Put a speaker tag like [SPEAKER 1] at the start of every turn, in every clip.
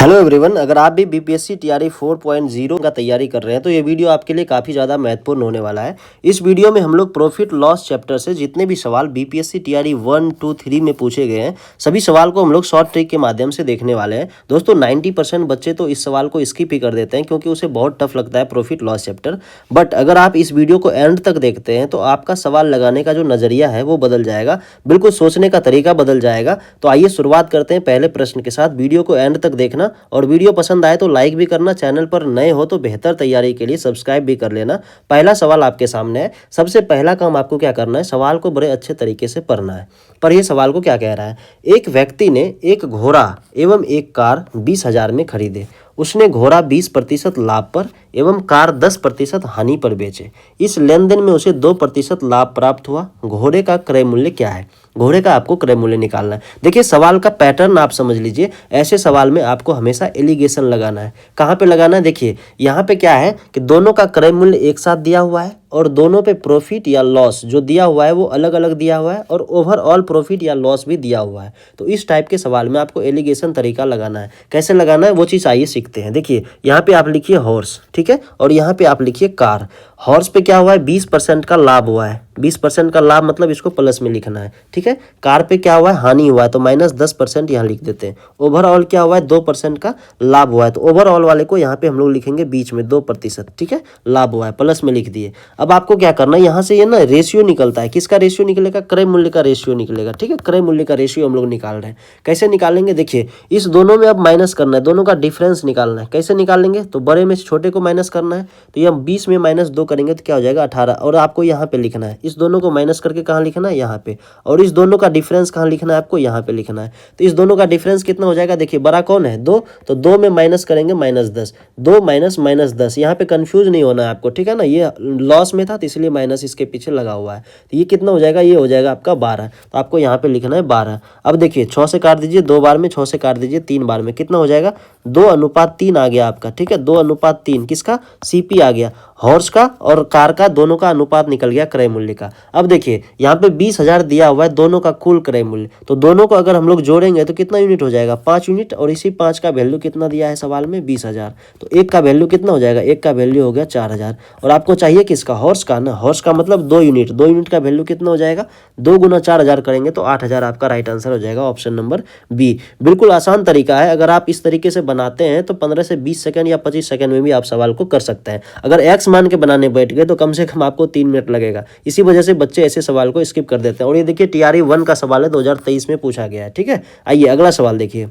[SPEAKER 1] Hello everyone, अगर आप भी बीपीएससी टीआरई 4.0 का तैयारी कर रहे हैं तो ये वीडियो आपके लिए काफ़ी ज़्यादा महत्वपूर्ण होने वाला है। इस वीडियो में हम लोग प्रॉफिट लॉस चैप्टर से जितने भी सवाल बीपीएससी टीआरई 1, 2, 3 में पूछे गए हैं सभी सवाल को हम लोग शॉर्ट ट्रिक के माध्यम से देखने वाले हैं। दोस्तों 90% बच्चे तो इस सवाल को स्किप ही कर देते हैं क्योंकि उसे बहुत टफ लगता है प्रॉफिट लॉस चैप्टर। बट अगर आप इस वीडियो को एंड तक देखते हैं तो आपका सवाल लगाने का जो नज़रिया है वो बदल जाएगा, बिल्कुल सोचने का तरीका बदल जाएगा। तो आइए शुरुआत करते हैं पहले प्रश्न के साथ। वीडियो को एंड तक देखना और वीडियो पसंद आए तो लाइक भी करना, चैनल पर नए हो तो बेहतर तैयारी के लिए सब्सक्राइब भी कर लेना। पहला सवाल आपके सामने है। सबसे पहला काम आपको क्या करना है, सवाल को बड़े अच्छे तरीके से पढ़ना है। पर यह सवाल को क्या कह रहा है, एक व्यक्ति ने एक घोड़ा एवं एक कार 20,000 में खरीदे। उसने घोड़ा 20% लाभ पर एवं कार 10% हानि पर बेचे। इस लेन देन में उसे 2% लाभ प्राप्त हुआ। घोड़े का क्रय मूल्य क्या है? घोड़े का आपको क्रय मूल्य निकालना है। देखिए सवाल का पैटर्न आप समझ लीजिए। ऐसे सवाल में आपको हमेशा एलिगेशन लगाना है। कहाँ पे लगाना है? देखिए यहाँ पे क्या है कि दोनों का क्रय मूल्य एक साथ दिया हुआ है और दोनों पे प्रॉफिट या लॉस जो दिया हुआ है वो अलग अलग दिया हुआ है और ओवरऑल प्रॉफिट या लॉस भी दिया हुआ है। तो इस टाइप के सवाल में आपको एलिगेशन तरीका लगाना है। कैसे लगाना है वो चीज़ आइए सीखते हैं। देखिए यहाँ पे आप लिखिए हॉर्स, ठीक है, और यहाँ पे आप लिखिए कार। हॉर्स पे क्या हुआ है, 20% का लाभ हुआ है। 20% का लाभ मतलब इसको प्लस में लिखना है, ठीक है। कार पे क्या हुआ है, हानि हुआ है तो -10% यहाँ लिख देते हैं। ओवरऑल क्या हुआ है, 2% का लाभ हुआ है तो ओवरऑल वाले को यहाँ पे हम लोग लिखेंगे बीच में 2%, ठीक है, लाभ हुआ है, प्लस में लिख दिए। अब आपको क्या करना है, यहाँ से ये ना रेशियो निकलता है। किसका रेशियो निकलेगा? क्रय मूल्य का रेशियो निकलेगा, ठीक है। क्रय मूल्य का रेशियो हम लोग निकाल रहे हैं। कैसे निकालेंगे? देखिए इस दोनों में अब माइनस करना है, दोनों का डिफरेंस निकालना है। कैसे निकालेंगे? तो बड़े में से छोटे को माइनस करना है। तो ये 20 में -2 करेंगे तो क्या हो जाएगा, 18। और आपको यहाँ पे लिखना है, इस दोनों को माइनस करके कहाँ लिखना है, यहाँ पे। और इस दोनों का डिफरेंस कहाँ लिखना है, आपको यहाँ पे लिखना है। तो इस दोनों का डिफरेंस कितना हो जाएगा? देखिए बड़ा कौन है, 2, तो 2 में माइनस करेंगे -10। 2 माइनस -10, यहाँ पे कंफ्यूज नहीं होना है आपको, ठीक है ना। ये लॉस में था तो इसलिए माइनस इसके पीछे लगा हुआ है। तो ये कितना हो जाएगा, ये हो जाएगा आपका 12। तो आपको यहाँ पे लिखना है 12। अब देखिए 6 से काट दीजिए 2 बार में, 6 से काट दीजिए 3 बार में, कितना हो जाएगा, 2:3 आ गया आपका, ठीक है। 2:3 किसका? सीपी आ गया, हॉर्स का और कार का, दोनों का अनुपात निकल गया क्रय मूल्य का। अब देखिए यहाँ पे 20,000 दिया हुआ है, दोनों का कुल क्रय मूल्य। तो दोनों को अगर हम लोग जोड़ेंगे तो कितना यूनिट हो जाएगा, 5 यूनिट। और इसी 5 का वैल्यू कितना दिया है सवाल में, 20,000। तो एक का वैल्यू कितना हो जाएगा, एक का वैल्यू हो गया 4,000। और आपको चाहिए किसका, हॉर्स का ना। हॉर्स का मतलब 2 यूनिट, 2 यूनिट का वैल्यू कितना हो जाएगा, 2 × 4,000 करेंगे तो 8,000 आपका राइट आंसर हो जाएगा, ऑप्शन नंबर बी। बिल्कुल आसान तरीका है। अगर आप इस तरीके से बनाते हैं तो 15 से 20 सेकंड या 25 सेकंड में भी आप सवाल को कर सकते हैं। अगर एक्स मान के बनाने बैठ गए तो कम से कम आपको 3 मिनट लगेगा। इसी वजह से बच्चे ऐसे सवाल को स्किप कर देते हैं। और ये देखिए टीआरई 1 का सवाल है, 2023 में पूछा गया है, ठीक है। आइए अगला सवाल देखिए।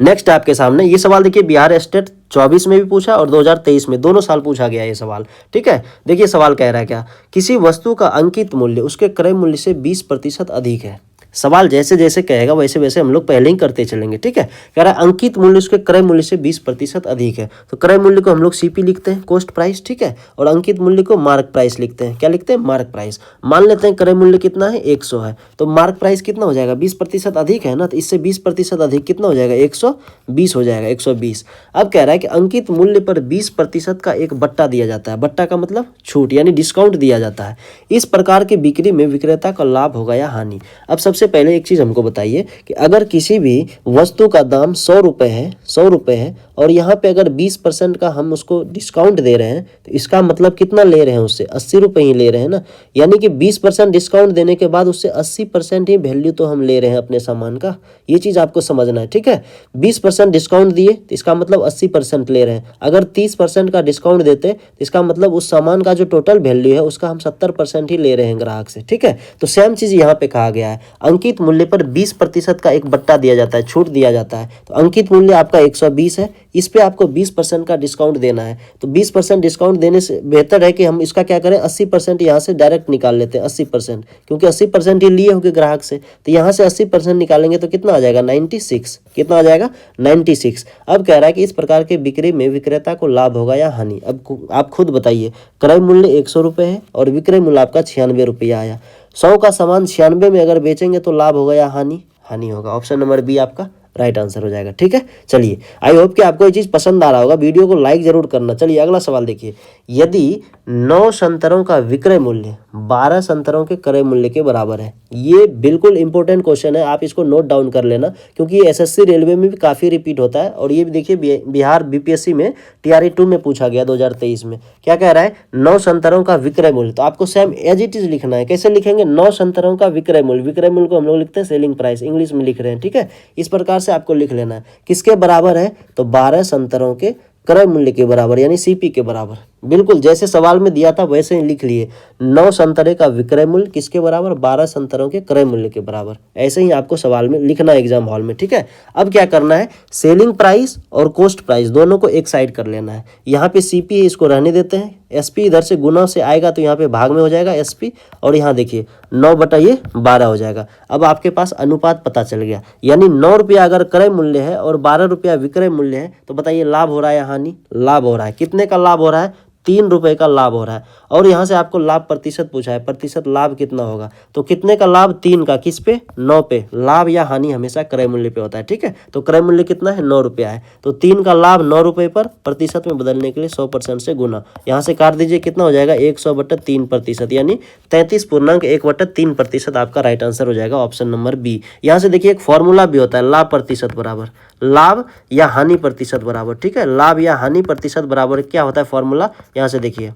[SPEAKER 1] नेक्स्ट आपके सामने ये सवाल देखिए, बिहार स्टेट 24 में भी पूछा और 2023 में, दोनों साल पूछा गया ये सवाल, ठीक है। देखिए सवाल कह रहा है क्या, किसी वस्तु का अंकित मूल्य उसके क्रय मूल्य से 20% अधिक है। सवाल जैसे जैसे कहेगा वैसे वैसे हम लोग पहले ही करते चलेंगे, ठीक है। कह रहा है अंकित मूल्य उसके क्रय मूल्य से 20% अधिक है। तो क्रय मूल्य को हम लोग सीपी लिखते हैं, कॉस्ट प्राइस, ठीक है। और अंकित मूल्य को मार्क प्राइस लिखते हैं। क्या लिखते हैं, मार्क प्राइस। मान लेते हैं क्रय मूल्य कितना है, 100 है। तो मार्क प्राइस कितना हो जाएगा, 20% अधिक है ना, तो इससे 20% अधिक कितना हो जाएगा, 120 हो जाएगा, 120। अब कह रहा है कि अंकित मूल्य पर 20% का एक बट्टा दिया जाता है। बट्टा का मतलब छूट यानी डिस्काउंट दिया जाता है। इस प्रकार की बिक्री में विक्रेता का लाभ होगा या हानि। अब सबसे पहले एक चीज़ हमको बताइए कि अगर किसी भी वस्तु का दाम 100 रुपये है, 100 रुपये है, और यहाँ पे अगर 20% का हम उसको डिस्काउंट दे रहे हैं तो इसका मतलब कितना ले रहे हैं उससे, 80 रुपये ही ले रहे हैं ना। यानी कि 20% डिस्काउंट देने के बाद उससे 80% ही वैल्यू तो हम ले रहे हैं अपने सामान का। ये चीज़ आपको समझना है, ठीक है। 20% डिस्काउंट दिए तो इसका मतलब 80% ले रहे हैं। अगर 30% का डिस्काउंट देते तो इसका मतलब उस सामान का जो टोटल वैल्यू है उसका हम 70% ही ले रहे हैं ग्राहक से, ठीक है। तो सेम चीज़ यहाँ पे कहा गया है, अंकित मूल्य पर 20% का एक बट्टा दिया जाता है, छूट दिया जाता है। तो अंकित मूल्य आपका 120 है, इस पे आपको 20% का डिस्काउंट देना है। तो 20% डिस्काउंट देने से बेहतर है कि हम इसका क्या करें, 80% यहाँ से डायरेक्ट निकाल लेते हैं, 80%, क्योंकि 80% ही लिए होंगे ग्राहक से। तो यहाँ से 80% निकालेंगे तो कितना आ जाएगा, 96। कितना आ जाएगा, 96। अब कह रहा है कि इस प्रकार के बिक्री में विक्रेता को लाभ होगा या हानि। अब आप खुद बताइए, क्रय मूल्य 100 रुपये है और विक्रय मूल्य आपका 96 रुपया आया। 100 का सामान 96 में अगर बेचेंगे तो लाभ होगा या हानि, हानि होगा। ऑप्शन नंबर बी आपका राइट आंसर हो जाएगा, ठीक है। चलिए आई होप कि आपको ये चीज़ पसंद आ रहा होगा। वीडियो को लाइक जरूर करना। चलिए अगला सवाल देखिए, यदि 9 संतरों का विक्रय मूल्य 12 संतरों के क्रय मूल्य के बराबर है। ये बिल्कुल इंपॉर्टेंट क्वेश्चन है, आप इसको नोट डाउन कर लेना, क्योंकि ये एसएससी रेलवे में भी काफ़ी रिपीट होता है। और ये भी देखिए बिहार बीपीएससी में टीआरई 2 में पूछा गया 2023 में। क्या कह रहा है? 9 संतरों का विक्रय मूल्य। तो आपको सेम एज इट इज लिखना है। कैसे लिखेंगे? 9 संतरों का विक्रय मूल्य। विक्रय मूल्य को हम लोग लिखते हैं सेलिंग प्राइस, इंग्लिश में लिख रहे हैं, ठीक है। इस प्रकार से आपको लिख लेना है। किसके बराबर है? तो 12 संतरों के क्रय मूल्य के बराबर, यानी सीपी के बराबर। बिल्कुल जैसे सवाल में दिया था वैसे ही लिख लिए। 9 संतरे का विक्रय मूल्य किसके बराबर? 12 संतरों के क्रय मूल्य के बराबर। ऐसे ही आपको सवाल में लिखना है एग्जाम हॉल में, ठीक है। अब क्या करना है? सेलिंग प्राइस और कॉस्ट प्राइस दोनों को एक साइड कर लेना है। यहाँ पे सीपी है, इसको रहने देते हैं। एसपी इधर से गुना से आएगा तो यहाँ पे भाग में हो जाएगा एसपी, और यहाँ देखिए 9/12 हो जाएगा। अब आपके पास अनुपात पता चल गया, यानी 9 रुपया अगर क्रय मूल्य है और 12 रुपया विक्रय मूल्य है, तो बताइए लाभ हो रहा है या हानि? लाभ हो रहा है। कितने का लाभ हो रहा है? 3 रुपये का लाभ हो रहा है। और यहाँ से आपको लाभ प्रतिशत पूछा है, प्रतिशत लाभ कितना होगा? तो कितने का लाभ? 3 का। किस पे? 9 पे। लाभ या हानि हमेशा क्रय मूल्य पे होता है, ठीक है। तो क्रय मूल्य कितना है? 9 रुपया है। तो 3 का लाभ 9 रुपये पर प्रतिशत में बदलने के लिए 100% से गुना। यहाँ से काट दीजिए, कितना हो जाएगा? 100/3%, यानी 33.1/3% आपका राइट आंसर हो जाएगा, ऑप्शन नंबर बी। यहाँ से देखिए एक फॉर्मूला भी होता है, लाभ प्रतिशत बराबर लाभ या हानि प्रतिशत बराबर, ठीक है। लाभ या हानि प्रतिशत बराबर क्या होता है फॉर्मूला? यहाँ से देखिए,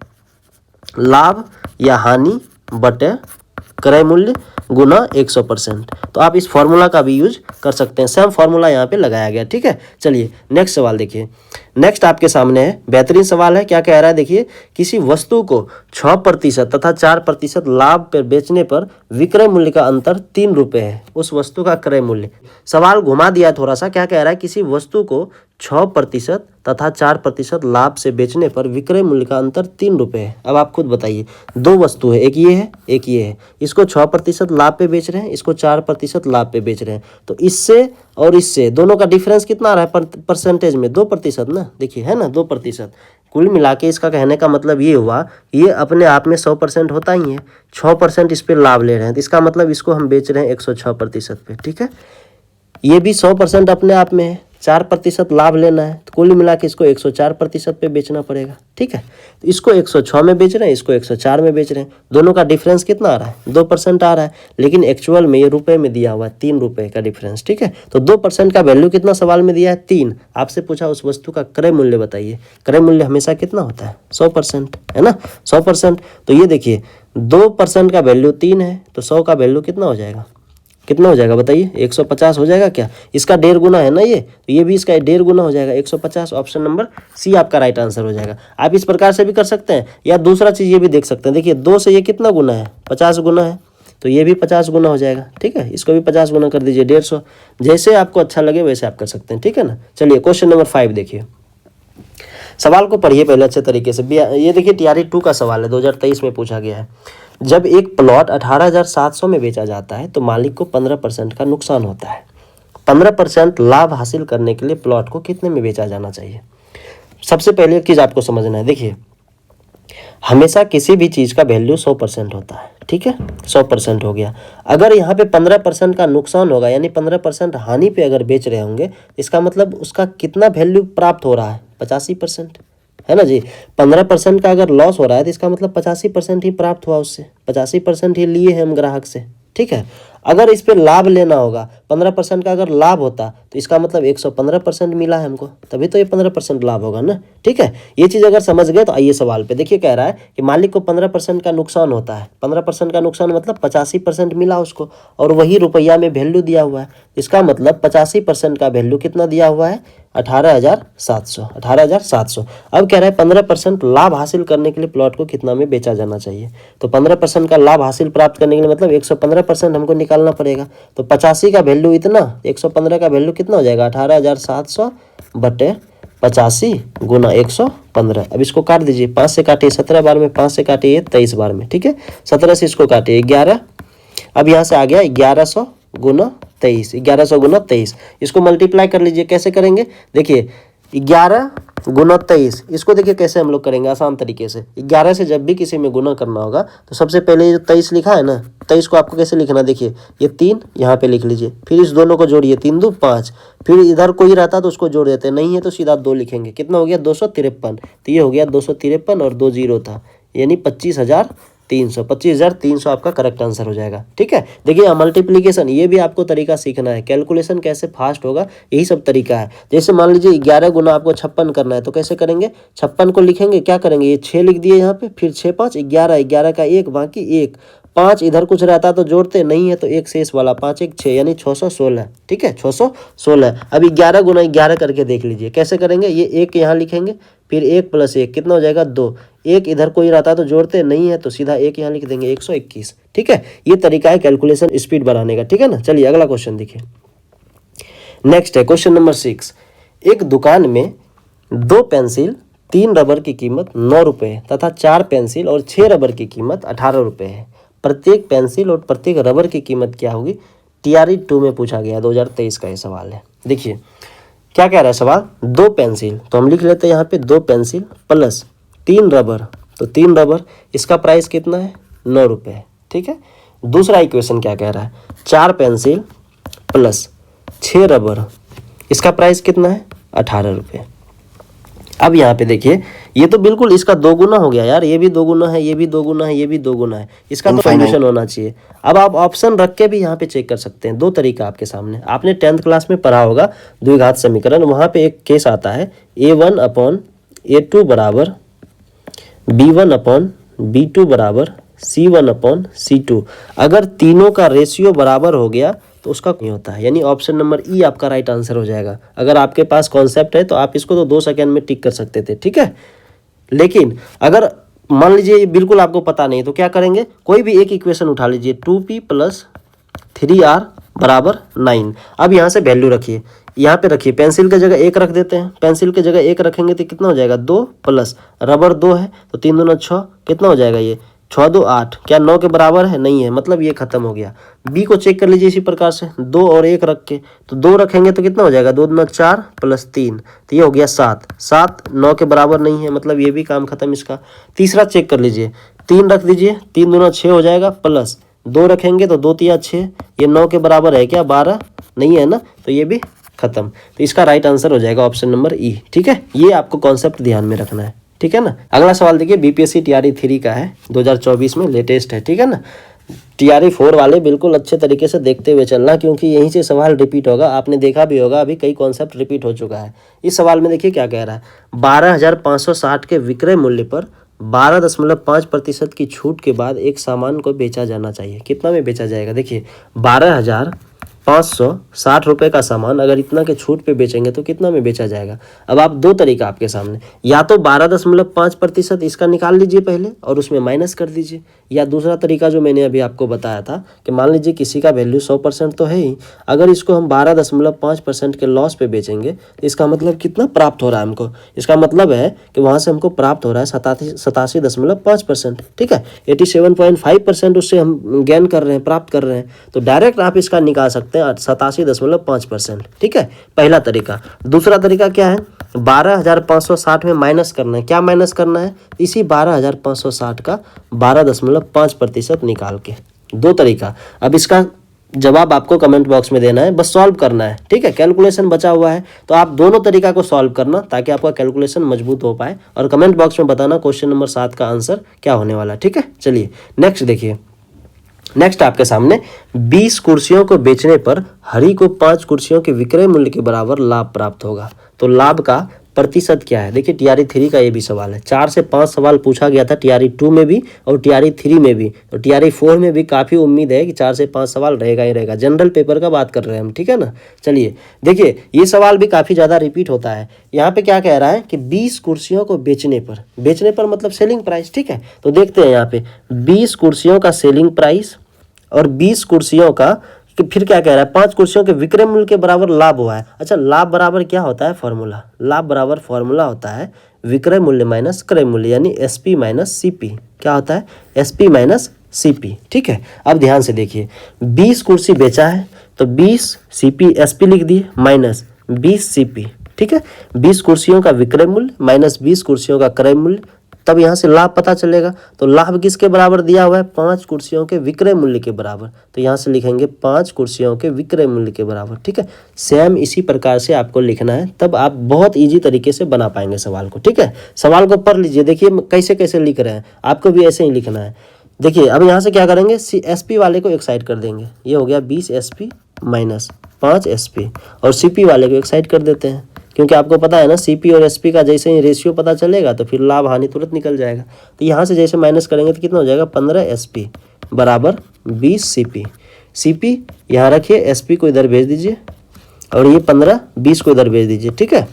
[SPEAKER 1] लाभ या हानि बटे क्रय मूल्य गुना 100%। तो आप इस फॉर्मूला का भी यूज कर सकते हैं। सेम फॉर्मूला यहाँ पे लगाया गया, ठीक है। चलिए नेक्स्ट सवाल देखिए। नेक्स्ट आपके सामने है, बेहतरीन सवाल है। क्या कह रहा है? देखिए, किसी वस्तु को 6% तथा 4% लाभ पर बेचने पर विक्रय मूल्य का अंतर 3 रुपये है। उस वस्तु का क्रय मूल्य। सवाल घुमा दिया थोड़ा सा। क्या कह रहा है? किसी वस्तु को 6% तथा 4% लाभ से बेचने पर विक्रय मूल्य का अंतर 3 रुपये है। अब आप खुद बताइए, दो वस्तु है, एक ये है एक ये है। इसको 6% लाभ पे बेच रहे हैं, इसको 4% लाभ पे बेच रहे हैं। तो इससे और इससे दोनों का डिफरेंस कितना आ रहा है परसेंटेज में? 2% ना, देखिए है ना 2%। कुल मिला के इसका कहने का मतलब ये हुआ, ये अपने आप में 100% होता ही है। 6% इस पे लाभ ले रहे हैं, तो इसका मतलब इसको हम बेच रहे हैं 106% पे, ठीक है। ये भी 100% अपने आप में है, 4% लाभ लेना है, तो कुल मिला के इसको 104% पे बेचना पड़ेगा, ठीक है। तो इसको 106 में बेच रहे हैं, इसको 104 में बेच रहे हैं। दोनों का डिफरेंस कितना आ रहा है? 2% आ रहा है, लेकिन एक्चुअल में ये रुपए में दिया हुआ है 3 रुपये का डिफरेंस, ठीक है। तो 2% का वैल्यू कितना सवाल में दिया है? 3। आपसे पूछा उस वस्तु का क्रय मूल्य बताइए। क्रय मूल्य हमेशा कितना होता है? 100%, है ना, 100%। तो ये देखिए 2% का वैल्यू 3 है, तो 100 का वैल्यू कितना हो जाएगा? कितना हो जाएगा बताइए? 150 हो जाएगा क्या? इसका 1.5 गुना है ना ये, तो ये भी इसका 1.5 गुना हो जाएगा, 150। ऑप्शन नंबर सी आपका राइट आंसर हो जाएगा। आप इस प्रकार से भी कर सकते हैं, या दूसरा चीज़ ये भी देख सकते हैं। देखिए 2 से ये कितना गुना है? 50 गुना है, तो ये भी 50 गुना हो जाएगा, ठीक है। इसको भी 50 गुना कर दीजिए, 150। जैसे आपको अच्छा लगे वैसे आप कर सकते हैं, ठीक है ना। चलिए क्वेश्चन नंबर 5 देखिए। सवाल को पढ़िए पहले अच्छे तरीके से। ये देखिए टीआरई 2 का सवाल है, 2023 में पूछा गया है। जब एक प्लॉट 18,700 में बेचा जाता है तो मालिक को 15% का नुकसान होता है। 15% लाभ हासिल करने के लिए प्लॉट को कितने में बेचा जाना चाहिए? सबसे पहले एक चीज़ आपको समझना है। देखिए, हमेशा किसी भी चीज़ का वैल्यू 100% होता है, ठीक है। 100% हो गया। अगर यहाँ पे 15% का नुकसान होगा, यानी 15% हानि पे अगर बेच रहे होंगे, इसका मतलब उसका कितना वैल्यू प्राप्त हो रहा है? 85%, है ना जी। 15% का अगर लॉस हो रहा है तो इसका मतलब 85% ही प्राप्त हुआ उससे, 85% ही लिए हैं हम ग्राहक से, ठीक है। अगर इस पे लाभ लेना होगा, 15% का अगर लाभ होता तो इसका मतलब 115% मिला है हमको, तभी तो ये 15% लाभ होगा ना, ठीक है। ये चीज़ अगर समझ गए तो आइए सवाल पे। देखिए कह रहा है कि मालिक को 15% का नुकसान होता है। 15% का नुकसान मतलब 85% मिला उसको, और वही रुपया में वैल्यू दिया हुआ है। इसका मतलब 85% का वैल्यू कितना दिया हुआ है? 18,700। 18,700। अब कह रहा है 15% लाभ हासिल करने के लिए प्लॉट को कितना में बेचा जाना चाहिए? तो 15% का लाभ हासिल प्राप्त करने के लिए मतलब 115% हमको निकालना पड़ेगा। तो 85 का वैल्यू इतना, 115 का वैल्यू कितना हो जाएगा? 18,700 बटे 85 गुना 115। अब इसको काट दीजिए, 5 से काटिए 17 बार में, 5 से काटिए 23 बार में, ठीक है। 17 से इसको काटिए 11। अब यहाँ से आ गया 1100 गुना 23, 1100 गुना 23। इसको मल्टीप्लाई कर लीजिए। कैसे करेंगे? देखिए 11 गुना 23, इसको देखिए कैसे हम लोग करेंगे आसान तरीके से। 11 से जब भी किसी में गुना करना होगा तो सबसे पहले ये जो 23 लिखा है ना, 23 को आपको कैसे लिखना? देखिए ये 3 यहाँ पे लिख लीजिए, फिर इस दोनों को जोड़िए, 3 2 5, फिर इधर कोई रहता तो उसको जोड़ देते, नहीं है तो सीधा 2 लिखेंगे। कितना हो गया? 253। तो ये हो गया 253 और 2 0 था, यानी 25,300। 25,300 आपका करेक्ट आंसर हो जाएगा। ठीक है, देखिए मल्टीप्लीकेशन, ये भी आपको तरीका सीखना है, कैलकुलेशन कैसे फास्ट होगा, यही सब तरीका है। जैसे मान लीजिए 11 गुना आपको 56 करना है, तो कैसे करेंगे, 56 को लिखेंगे, क्या करेंगे, ये 6 लिख दिए यहाँ पे, फिर 6 5 11, 11 का 1 बाकी 1, 5 इधर कुछ रहता तो जोड़ते, नहीं है तो एक शेष वाला, 5 1 6 यानी 616। ठीक है, 616। अब 11 गुना 11 करके देख लीजिए कैसे करेंगे, ये 1 यहाँ लिखेंगे, फिर 1 + 1 कितना हो जाएगा 2, 1 इधर कोई रहता तो जोड़ते, नहीं है तो सीधा 1 यहाँ लिख देंगे, 121। ठीक है, ये तरीका है कैलकुलेशन स्पीड बढ़ाने का। ठीक है ना, चलिए अगला क्वेश्चन देखिए। नेक्स्ट है क्वेश्चन नंबर 6। एक दुकान में 2 पेंसिल, 3 रबर की कीमत 9 रुपये तथा 4 पेंसिल और 6 रबर की कीमत 18 रुपये है। प्रत्येक पेंसिल और प्रत्येक रबर की कीमत क्या होगी? टीआरई 2 में पूछा गया, 2023 का ये सवाल है। देखिए क्या कह रहा है सवाल, 2 पेंसिल, तो हम लिख लेते हैं यहाँ पे 2 पेंसिल प्लस 3 रबर, तो 3 रबर, इसका प्राइस कितना है 9 रुपये। ठीक है, दूसरा इक्वेशन क्या कह रहा है, 4 पेंसिल प्लस 6 रबर, इसका प्राइस कितना है 18 रुपये। अब यहाँ पे देखिए, ये तो बिल्कुल इसका 2 गुना हो गया यार, ये भी 2 गुना है, ये भी 2 गुना है, ये भी 2 गुना है, इसका तो सोल्यूशन होना चाहिए। अब आप ऑप्शन रख के भी यहाँ पे चेक कर सकते हैं। 2 तरीका आपके सामने, आपने 10th क्लास में पढ़ा होगा द्विघात समीकरण, वहाँ पे एक केस आता है A1/A2 बराबर B1/B2 बराबर C1/C2। अगर तीनों का रेशियो बराबर हो गया तो उसका नहीं होता है, यानी ऑप्शन नंबर ई आपका राइट आंसर हो जाएगा। अगर आपके पास कॉन्सेप्ट है तो आप इसको तो 2 सेकंड में टिक कर सकते थे। ठीक है, लेकिन अगर मान लीजिए ये बिल्कुल आपको पता नहीं तो क्या करेंगे, कोई भी एक इक्वेशन उठा लीजिए, 2p + 3r बराबर 9। अब यहाँ से वैल्यू रखिए, यहाँ पे रखिए, पेंसिल की जगह 1 रख देते हैं, पेंसिल की जगह 1 रखेंगे तो कितना हो जाएगा 2 प्लस रबर 2 है तो 3 दूना 6, कितना हो जाएगा ये 6 2 8, क्या 9 के बराबर है, नहीं है, मतलब ये खत्म हो गया। बी को चेक कर लीजिए इसी प्रकार से, 2 और 1 रख के, तो 2 रखेंगे तो कितना हो जाएगा 2 दूना 4 प्लस 3, तो ये हो गया 7, 7 9 के बराबर नहीं है, मतलब ये भी काम खत्म इसका। तीसरा चेक कर लीजिए, 3 रख दीजिए, 3 दूना 6 हो जाएगा, प्लस 2 रखेंगे तो 2 3 6, ये 9 के बराबर है क्या 12, नहीं है ना, तो ये भी खत्म। तो इसका राइट आंसर हो जाएगा ऑप्शन नंबर ई। ठीक है, ये आपको कॉन्सेप्ट ध्यान में रखना है। ठीक है ना, अगला सवाल देखिए, बीपीएससी टीआरई 3 का है, 2024 में लेटेस्ट है। ठीक है ना, टीआरई 4 वाले बिल्कुल अच्छे तरीके से देखते हुए चलना, क्योंकि यहीं से सवाल रिपीट होगा। आपने देखा भी होगा अभी कई कॉन्सेप्ट रिपीट हो चुका है। इस सवाल में देखिए क्या कह रहा है, 12,560 के विक्रय मूल्य पर 12.5% की छूट के बाद एक सामान को बेचा जाना चाहिए, कितना में बेचा जाएगा? देखिए 12,560 रुपये का सामान अगर इतना के छूट पे बेचेंगे तो कितना में बेचा जाएगा? अब आप 2 तरीका आपके सामने, या तो 12.5% इसका निकाल लीजिए पहले और उसमें माइनस कर दीजिए, या दूसरा तरीका जो मैंने अभी आपको बताया था कि मान लीजिए किसी का वैल्यू 100% तो है ही, अगर इसको हम 12.5% के लॉस पे बेचेंगे तो इसका मतलब कितना प्राप्त हो रहा है हमको? इसका मतलब है कि वहाँ से हमको प्राप्त हो रहा है 87.5%। ठीक है, 87.5% उससे हम गेन कर रहे हैं, प्राप्त कर रहे हैं, तो डायरेक्ट आप इसका निकाल सकते हैं 87.5%। ठीक है, पहला तरीका। दूसरा तरीका क्या है, 12,560 में माइनस करना है, क्या माइनस करना है? इसी 12,560 का 12.5% निकाल के। 2 तरीका। अब इसका जवाब आपको कमेंट बॉक्स में देना है, बस सॉल्व करना है। ठीक है, कैलकुलेशन बचा हुआ है तो आप दोनों तरीका को सॉल्व करना ताकि आपका कैलकुलेशन मजबूत हो पाए, और कमेंट बॉक्स में बताना क्वेश्चन नंबर 7 का आंसर क्या होने वाला है। ठीक है, चलिए नेक्स्ट देखिए। नेक्स्ट आपके सामने 20 कुर्सियों को बेचने पर हरि को 5 कुर्सियों के विक्रय मूल्य के बराबर लाभ प्राप्त होगा, तो लाभ का प्रतिशत क्या है? देखिए टीआरई 3 का ये भी सवाल है, 4 से 5 सवाल पूछा गया था टीआरई 2 में भी और टीआरई 3 में भी, तो टीआरई 4 में भी काफ़ी उम्मीद है कि 4 से 5 सवाल रहेगा ही रहेगा। जनरल पेपर का बात कर रहे हैं हम। ठीक है ना, चलिए देखिए, ये सवाल भी काफ़ी ज़्यादा रिपीट होता है। यहाँ पे क्या कह रहा है कि 20 कुर्सियों को बेचने पर मतलब सेलिंग प्राइस। ठीक है, तो देखते हैं यहाँ पे 20 कुर्सियों का सेलिंग प्राइस और 20 कुर्सियों का, तो फिर क्या कह रहा है 5 कुर्सियों के विक्रय मूल्य के बराबर लाभ हुआ है। अच्छा, लाभ बराबर क्या होता है? फॉर्मूला। लाभ बराबर फॉर्मूला होता है विक्रय मूल्य माइनस क्रय मूल्य, यानी SP माइनस CP। क्या होता है? SP minus CP। ठीक है, अब ध्यान से देखिए, 20 कुर्सी बेचा है तो 20 CP SP लिख दिए माइनस 20 CP। ठीक है, 20 कुर्सियों का विक्रय मूल्य माइनस 20 कुर्सियों का क्रय मूल्य, तब यहाँ से लाभ पता चलेगा। तो लाभ किसके बराबर दिया हुआ है? 5 कुर्सियों के विक्रय मूल्य के बराबर। तो यहाँ से लिखेंगे 5 कुर्सियों के विक्रय मूल्य के बराबर। ठीक है, सेम इसी प्रकार से आपको लिखना है, तब आप बहुत ईजी तरीके से बना पाएंगे सवाल को। ठीक है, सवाल को पढ़ लीजिए, देखिए कैसे कैसे लिख रहे हैं, आपको भी ऐसे ही लिखना है। देखिए अब यहाँ से क्या करेंगे, SP वाले को एक साइड कर देंगे, ये हो गया 20 SP माइनस 5 SP, और CP वाले को एक साइड कर देते हैं, क्योंकि आपको पता है ना CP और SP का जैसे ही रेशियो पता चलेगा तो फिर लाभ हानि तुरंत निकल जाएगा। तो यहाँ से जैसे माइनस करेंगे तो कितना हो जाएगा, 15 SP बराबर 20 CP। CP यहाँ रखिए, SP को इधर भेज दीजिए, और ये 15 20 को इधर भेज दीजिए। ठीक है,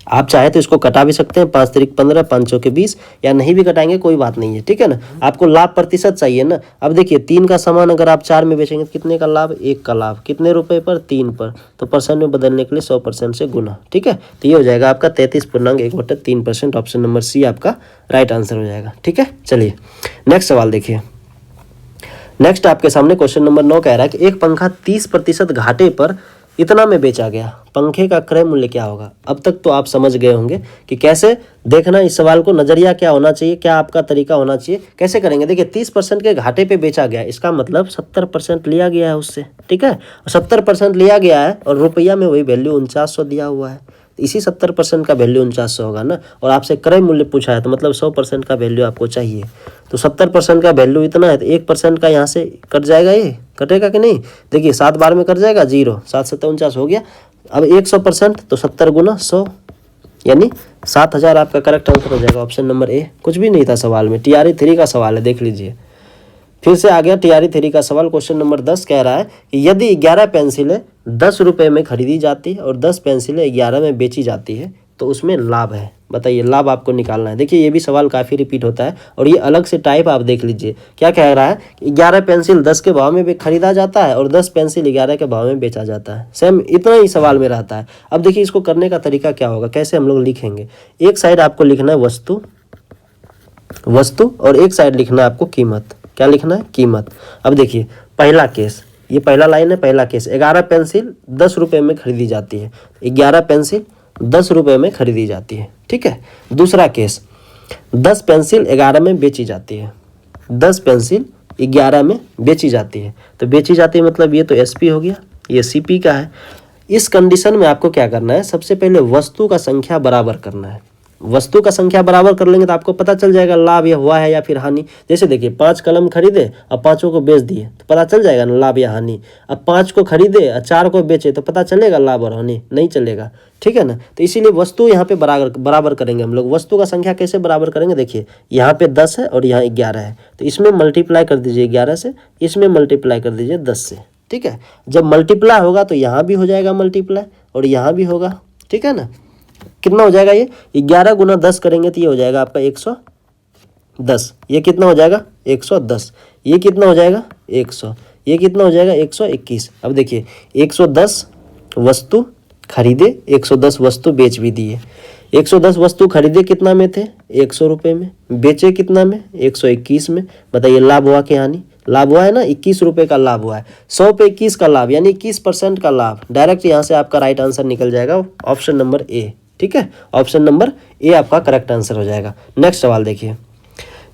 [SPEAKER 1] आप चाहे तो इसको कटा भी सकते हैं, 5 तिरिक 15 5 चौके 20, या नहीं भी कटाएंगे कोई बात नहीं है। ठीक है ना, आपको लाभ प्रतिशत चाहिए ना। अब देखिए 3 का सामान अगर आप 4 में बेचेंगे तो कितने का लाभ, 1 का लाभ, कितने रुपए पर, 3 पर, तो परसेंट में बदलने के लिए 100% से गुना। ठीक है, तो ये हो जाएगा आपका 33.1/3%। ऑप्शन नंबर सी आपका राइट आंसर हो जाएगा। ठीक है, चलिए नेक्स्ट सवाल देखिए। नेक्स्ट आपके सामने क्वेश्चन नंबर 9 कह रहा है कि एक पंखा 30% घाटे पर इतना में बेचा गया, पंखे का क्रय मूल्य क्या होगा। अब तक तो आप समझ गए होंगे कि कैसे देखना इस सवाल को, नजरिया क्या होना चाहिए, क्या आपका तरीका होना चाहिए, कैसे करेंगे। देखिए 30% के घाटे पे बेचा गया, इसका मतलब 70% लिया गया है उससे। ठीक है, 70% लिया गया है और रुपया में वही वैल्यू 4900 दिया हुआ है, इसी 70% का वैल्यू 4900 होगा ना। और आपसे क्रय मूल्य पूछा है तो मतलब 100% का वैल्यू आपको चाहिए। तो 70% का वैल्यू इतना है तो 1% का यहाँ से कट जाएगा, ये कटेगा कि नहीं। देखिए 7 बार में कट जाएगा, 0, 7 7 49 हो गया। अब 100% तो 70 गुना 100, यानी 7000 आपका करेक्ट आंसर हो जाएगा। ऑप्शन नंबर ए, कुछ भी नहीं था सवाल में, TRE 3 का सवाल है, देख लीजिए। फिर से आ गया TRE 3 का सवाल। क्वेश्चन नंबर 10 कह रहा है कि यदि 11 पेंसिलें 10 रुपये में खरीदी जाती है और 10 पेंसिलें 11 में बेची जाती है तो उसमें लाभ है। बताइए, लाभ आपको निकालना है। देखिए ये भी सवाल काफ़ी रिपीट होता है, और ये अलग से टाइप आप देख लीजिए। क्या कह रहा है, 11 पेंसिल 10 के भाव में भी खरीदा जाता है और 10 पेंसिल 11 के भाव में बेचा जाता है। सेम इतना ही सवाल में रहता है। अब देखिए इसको करने का तरीका क्या होगा, कैसे हम लोग लिखेंगे। एक साइड आपको लिखना है वस्तु, और एक साइड लिखना है आपको कीमत। क्या लिखना है, कीमत। अब देखिए पहला केस, ये पहला लाइन है, पहला केस 11 पेंसिल 10 रुपये में खरीदी जाती है, 11 पेंसिल 10 रुपये में खरीदी जाती है। ठीक है, दूसरा केस 10 पेंसिल 11 में बेची जाती है, 10 पेंसिल 11 में बेची जाती है। तो बेची जाती है मतलब ये तो SP हो गया, ये CP का है। इस कंडीशन में आपको क्या करना है, सबसे पहले वस्तु का संख्या बराबर करना है। वस्तु का संख्या बराबर कर लेंगे तो आपको पता चल जाएगा लाभ या हुआ है या फिर हानि। जैसे देखिए 5 कलम खरीदे और 5 को बेच दिए तो पता चल जाएगा ना लाभ या हानि। अब 5 को खरीदे और 4 को बेचे तो पता चलेगा लाभ और हानि, नहीं चलेगा। ठीक है ना, तो इसीलिए वस्तु यहाँ पे बराबर करेंगे हम लोग। वस्तु का संख्या कैसे बराबर करेंगे, देखिए यहाँ पे 10 है और यहाँ 11 है, तो इसमें मल्टीप्लाई कर दीजिए 11 से, इसमें मल्टीप्लाई कर दीजिए 10 से। ठीक है, जब मल्टीप्लाई होगा तो यहाँ भी हो जाएगा मल्टीप्लाई और यहाँ भी होगा। ठीक है ना, कितना हो जाएगा, ये 11 गुना 10 करेंगे तो ये हो जाएगा आपका 110। ये कितना हो जाएगा 110, ये कितना हो जाएगा 100, ये कितना हो जाएगा 121। अब देखिए 110 वस्तु खरीदे, 110 वस्तु बेच भी दिए। 110 वस्तु खरीदे कितना में थे, 100 रुपये में, बेचे कितना में, 121 में। बताइए लाभ हुआ कि हानि, लाभ हुआ है ना, 21 रुपये का लाभ हुआ है। 100 पे 21 का लाभ यानी 21% का लाभ। डायरेक्ट यहाँ से आपका राइट आंसर निकल जाएगा, ऑप्शन नंबर ए। ठीक है, ऑप्शन नंबर ए आपका करेक्ट आंसर हो जाएगा। नेक्स्ट सवाल देखिए,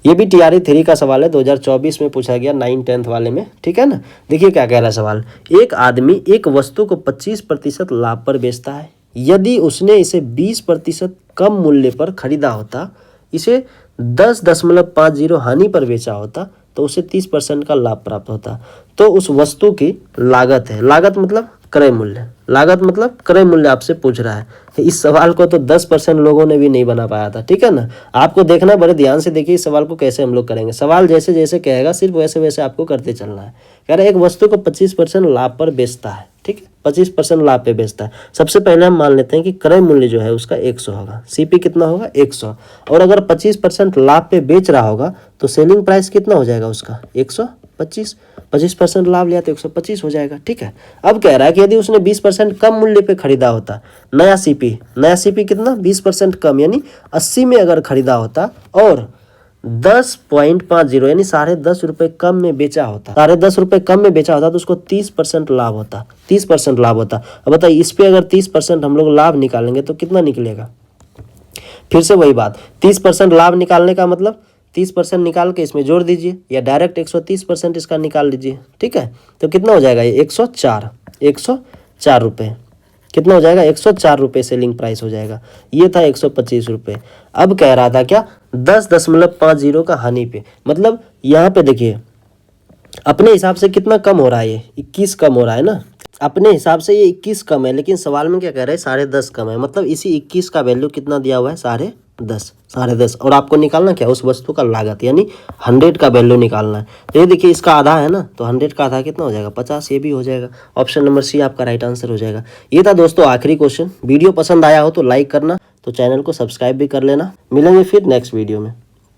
[SPEAKER 1] ये भी TRE 3 का सवाल है, 2024 में पूछा गया 9th 10th वाले में। ठीक है ना, देखिए क्या कह रहा है सवाल। एक आदमी एक वस्तु को 25% लाभ पर बेचता है। यदि उसने इसे 20% कम मूल्य पर खरीदा होता, इसे 10.50 हानि पर बेचा होता तो उसे 30% का लाभ प्राप्त होता। तो उस वस्तु की लागत है, लागत मतलब क्रय मूल्य, लागत मतलब क्रय मूल्य आपसे पूछ रहा है। इस सवाल को तो 10% लोगों ने भी नहीं बना पाया था। ठीक है ना, आपको देखना, बड़े ध्यान से देखिए इस सवाल को कैसे हम लोग करेंगे। सवाल जैसे जैसे कहेगा सिर्फ वैसे वैसे आपको करते चलना है। कह रहा है एक वस्तु को 25% लाभ पर बेचता है। ठीक है, 25% लाभ पे बेचता है। सबसे पहले हम मान लेते हैं कि क्रय मूल्य जो है उसका 100 होगा, CP कितना होगा 100, और अगर 25% लाभ पे बेच रहा होगा तो सेलिंग प्राइस कितना हो जाएगा उसका 125। 25% लाभ लिया तो 125 हो जाएगा। ठीक है, अब कह रहा है कि यदि उसने 20% कम मूल्य पे खरीदा होता, नया CP कितना 20% कम यानी 80 में अगर खरीदा होता और 10.50 यानी 10.5 रुपये कम में बेचा होता, 10.5 रुपये कम में बेचा होता तो उसको 30% लाभ होता, 30% लाभ होता। अब बताइए इस पे अगर 30% हम लोग लाभ निकालेंगे तो कितना निकलेगा, फिर से वही बात, 30% लाभ निकालने का मतलब 30% निकाल के इसमें जोड़ दीजिए, या डायरेक्ट 130% इसका निकाल लीजिए। ठीक है, तो कितना हो जाएगा ये 104 रुपये। कितना हो जाएगा 104 रुपये सेलिंग प्राइस हो जाएगा। ये था 125 रुपये। अब कह रहा था क्या 10.50 का हानि पे, मतलब यहाँ पे देखिए अपने हिसाब से कितना कम हो रहा है, ये 21 कम हो रहा है ना, अपने हिसाब से ये 21 कम है, लेकिन सवाल में क्या कह रहे हैं 10.5 कम है, मतलब इसी 21 का वैल्यू कितना दिया हुआ है 10.5, और आपको निकालना क्या उस वस्तु का लागत, यानी 100 का वैल्यू निकालना है। तो ये देखिए इसका आधा है ना, तो 100 का आधा कितना हो जाएगा 50, ये भी हो जाएगा। ऑप्शन नंबर सी आपका राइट आंसर हो जाएगा। ये था दोस्तों आखिरी क्वेश्चन। वीडियो पसंद आया हो तो लाइक करना, तो चैनल को सब्सक्राइब भी कर लेना। मिलेंगे फिर नेक्स्ट वीडियो में।